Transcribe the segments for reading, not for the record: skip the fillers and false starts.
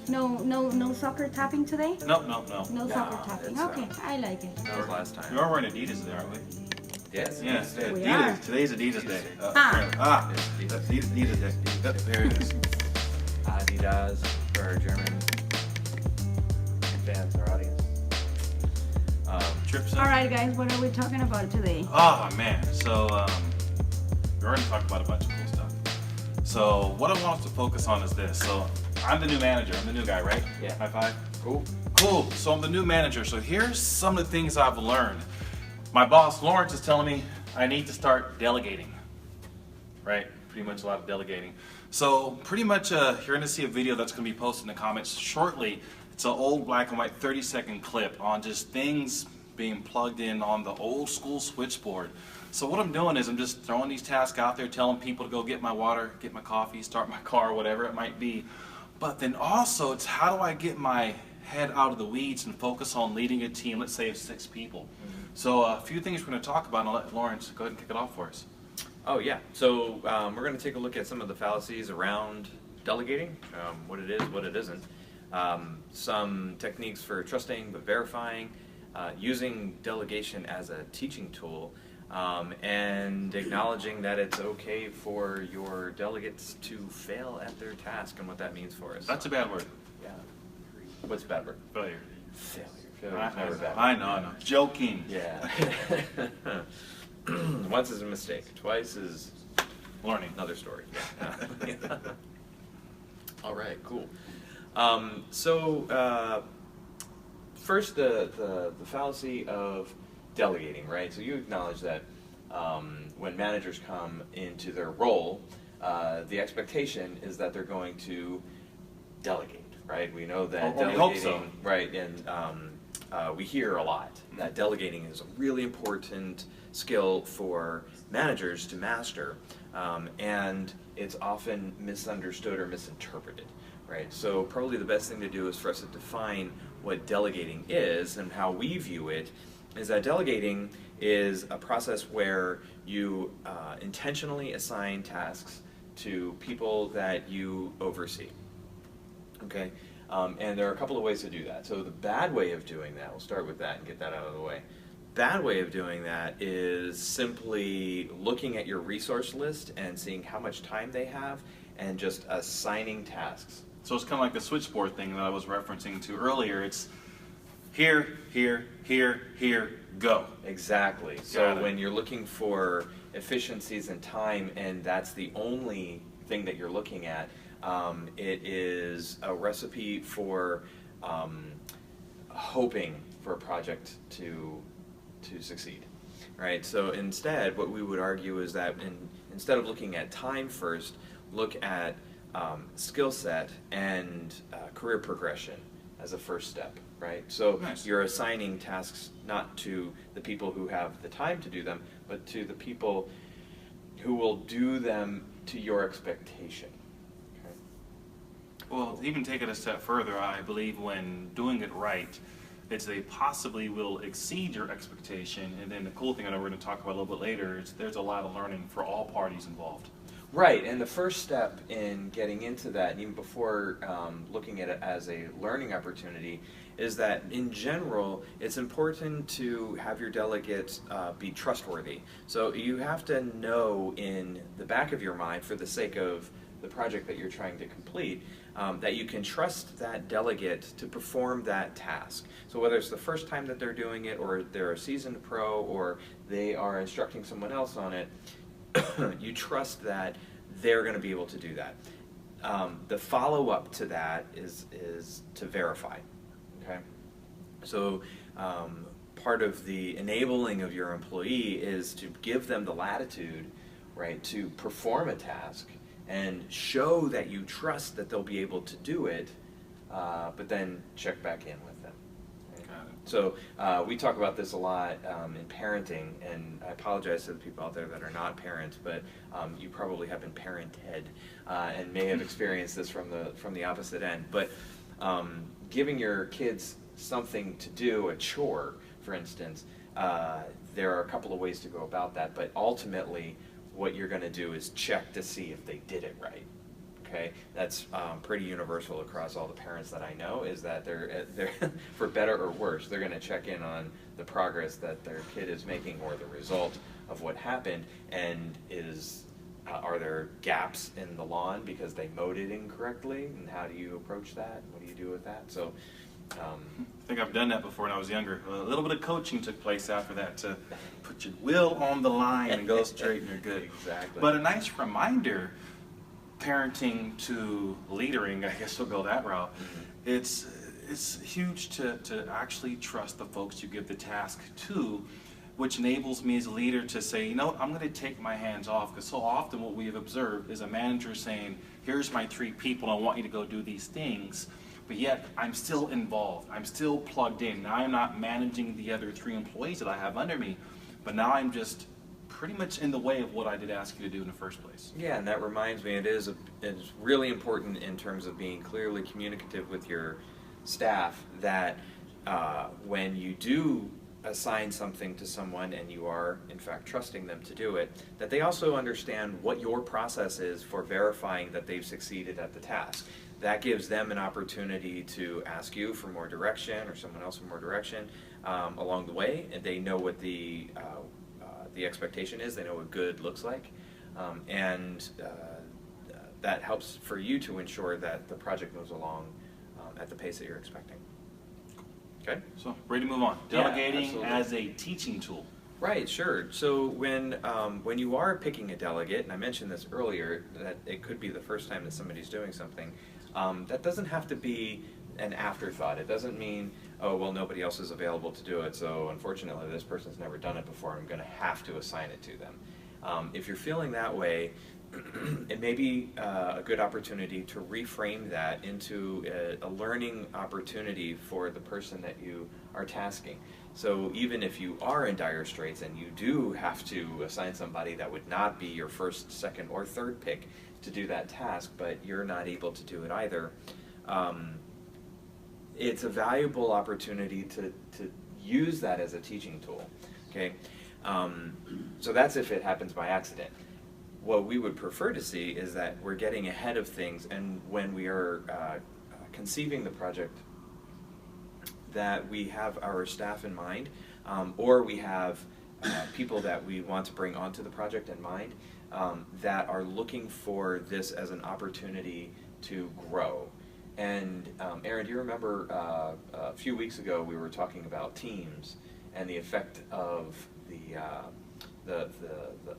No soccer tapping today? Nope, nope, nope. No soccer tapping. Okay, I like it. That was last time. We are wearing Adidas today, aren't we? Yes. Yeah, Adidas Day. We Adidas. are. Today's Adidas Day. Ah. Yes, That's Adidas Day. Yep, there it is. Adidas for our German fans, our audience. Trips. All right, guys, what are we talking about today? Oh man, so we're going to talk about a bunch of cool stuff. So what I want us to focus on is this. So I'm the new manager. I'm the new guy, right? Yeah. High five. Cool. Cool. So I'm the new manager. So here's some of the things I've learned. My boss Lawrence is telling me I need to start delegating. Right? Pretty much a lot of delegating. So pretty much you're going to see a video that's going to be posted in the comments shortly. It's an old black and white 30-second clip on just things being plugged in on the old school switchboard. So what I'm doing is I'm just throwing these tasks out there, telling people to go get my water, get my coffee, start my car, whatever it might be. But then also it's how do I get my head out of the weeds and focus on leading a team, let's say of 6 people. So a few things we're going to talk about, and I'll let Lawrence go ahead and kick it off for us. Oh yeah. So we're going to take a look at some of the fallacies around delegating, what it is, what it isn't, some techniques for trusting but verifying, using delegation as a teaching tool, and acknowledging that it's okay for your delegates to fail at their task and what that means for us. That's a bad word. Yeah. What's a bad word? Failure. Failure. Failure is never a bad word. I know. Joking. Yeah. Once is a mistake. Twice is Learning. another story. Yeah. All right. Cool. First, the fallacy of delegating, right? So you acknowledge that when managers come into their role, the expectation is that they're going to delegate, right? We know that Or we delegating, hope so. right? And we hear a lot that delegating is a really important skill for managers to master, and it's often misunderstood or misinterpreted, right? So probably the best thing to do is for us to define what delegating is, and how we view it is that delegating is a process where you intentionally assign tasks to people that you oversee. Okay? And there are a couple of ways to do that. So the bad way of doing that, we'll start with that and get that out of the way. Bad way of doing that is simply looking at your resource list and seeing how much time they have and just assigning tasks. So it's kind of like the switchboard thing that I was referencing to earlier. It's here, here, here, here, go. Exactly. Got So it. when you're looking for efficiencies and time, and that's the only thing that you're looking at, it is a recipe for hoping for a project to succeed, right? So instead, what we would argue is that instead of looking at time first, look at skill set and career progression as a first step, right? So Nice. you're assigning tasks not to the people who have the time to do them, but to the people who will do them to your expectation. Okay? Well, to even take it a step further, I believe when doing it right, it's they possibly will exceed your expectation. And then the cool thing I know we're going to talk about a little bit later is there's a lot of learning for all parties involved. Right, and the first step in getting into that, and even before looking at it as a learning opportunity, is that in general, it's important to have your delegates be trustworthy. So you have to know in the back of your mind, for the sake of the project that you're trying to complete, that you can trust that delegate to perform that task. So whether it's the first time that they're doing it, or they're a seasoned pro, or they are instructing someone else on it, you trust that they're going to be able to do that. The follow-up to that is to verify. Okay, so part of the enabling of your employee is to give them the latitude, right, to perform a task and show that you trust that they'll be able to do it, but then check back in with them. Got it. So we talk about this a lot in parenting, and I apologize to the people out there that are not parents, but you probably have been parented and may have experienced this from the opposite end. But giving your kids something to do, a chore, for instance, there are a couple of ways to go about that. But ultimately, what you're going to do is check to see if they did it right. Okay, that's pretty universal across all the parents that I know, is that they're for better or worse, they're going to check in on the progress that their kid is making or the result of what happened, and are there gaps in the lawn because they mowed it incorrectly, and how do you approach that? What do you do with that? So I think I've done that before when I was younger. A little bit of coaching took place after that to put your will on the line and go straight and you're good. Exactly. But a nice reminder, parenting to leadering, I guess we'll go that route. It's huge to actually trust the folks you give the task to, which enables me as a leader to say, you know, I'm going to take my hands off, because so often what we have observed is a manager saying, here's my 3 people, I want you to go do these things. But yet, I'm still involved. I'm still plugged in. Now I'm not managing the other 3 employees that I have under me, but now I'm just pretty much in the way of what I did ask you to do in the first place. Yeah, and that reminds me, it's really important in terms of being clearly communicative with your staff that when you do assign something to someone and you are, in fact, trusting them to do it, that they also understand what your process is for verifying that they've succeeded at the task. That gives them an opportunity to ask you for more direction, or someone else for more direction along the way, and they know what the expectation is. They know what good looks like, and that helps for you to ensure that the project moves along at the pace that you're expecting. Okay. So, ready to move on. Yeah, Delegating as a teaching tool. Right, sure. So when you are picking a delegate, and I mentioned this earlier, that it could be the first time that somebody's doing something, that doesn't have to be an afterthought. It doesn't mean, oh, well, nobody else is available to do it, so unfortunately this person's never done it before, I'm going to have to assign it to them. If you're feeling that way, it may be a good opportunity to reframe that into a learning opportunity for the person that you are tasking. So even if you are in dire straits and you do have to assign somebody that would not be your first, second, or third pick to do that task, but you're not able to do it either, it's a valuable opportunity to use that as a teaching tool. Okay, so that's if it happens by accident. What we would prefer to see is that we're getting ahead of things, and when we are conceiving the project, that we have our staff in mind, or we have people that we want to bring onto the project in mind, that are looking for this as an opportunity to grow. And Aaron, do you remember a few weeks ago we were talking about teams and the effect of the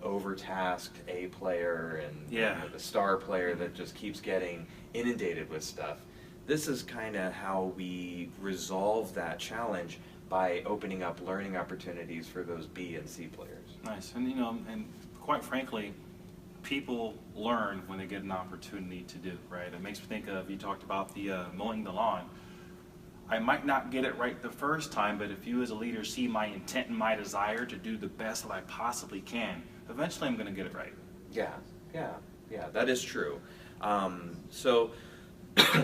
overtasked A player and the star player that just keeps getting inundated with stuff? This is kind of how we resolve that challenge, by opening up learning opportunities for those B and C players. Nice. And and quite frankly, people learn when they get an opportunity to do, right? It makes me think of, you talked about the mowing the lawn. I might not get it right the first time, but if you as a leader see my intent and my desire to do the best that I possibly can, eventually I'm going to get it right. Yeah, that is true. So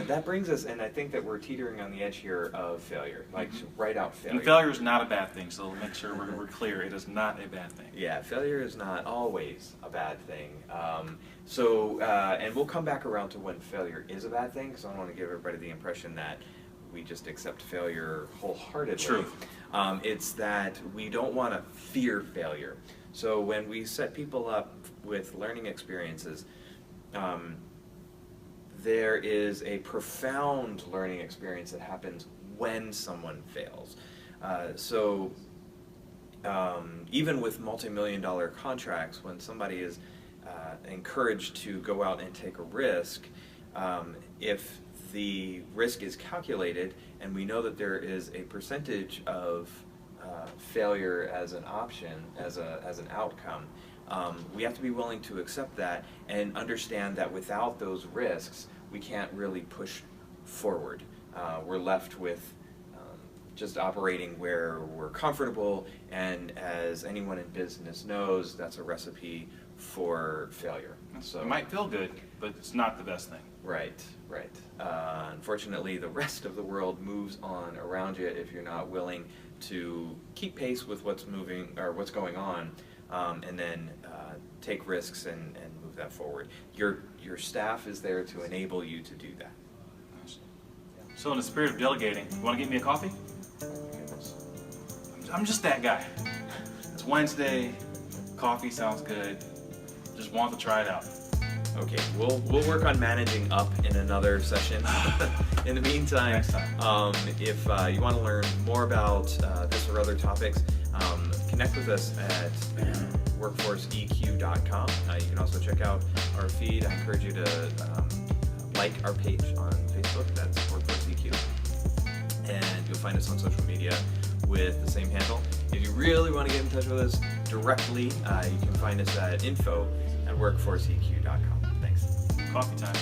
that brings us, and I think that we're teetering on the edge here of failure, like to write out failure. And failure is not a bad thing, so make sure we're clear, it is not a bad thing. Yeah, failure is not always a bad thing. And we'll come back around to when failure is a bad thing, because I don't want to give everybody the impression that we just accept failure wholeheartedly. True. It's that we don't want to fear failure. So when we set people up with learning experiences, there is a profound learning experience that happens when someone fails. Even with multi-million-dollar contracts, when somebody is encouraged to go out and take a risk, if the risk is calculated and we know that there is a percentage of failure as an option, as an outcome, we have to be willing to accept that and understand that without those risks, we can't really push forward. We're left with just operating where we're comfortable, and as anyone in business knows, that's a recipe for failure. So it might feel good, but it's not the best thing. Right. Unfortunately, the rest of the world moves on around you if you're not willing to keep pace with what's moving or what's going on, and then take risks and move that forward. Your staff is there to enable you to do that. So in the spirit of delegating, you want to get me a coffee? I'm just that guy. It's Wednesday, coffee sounds good. Just want to try it out. Okay, we'll work on managing up in another session. In the meantime, Next time. If you want to learn more about this or other topics, connect with us at workforceeq.com. You can also check out our feed. I encourage you to like our page on Facebook. That's Workforce EQ, and you'll find us on social media with the same handle. If you really want to get in touch with us directly, you can find us at info@workforceeq.com. Thanks. Coffee time.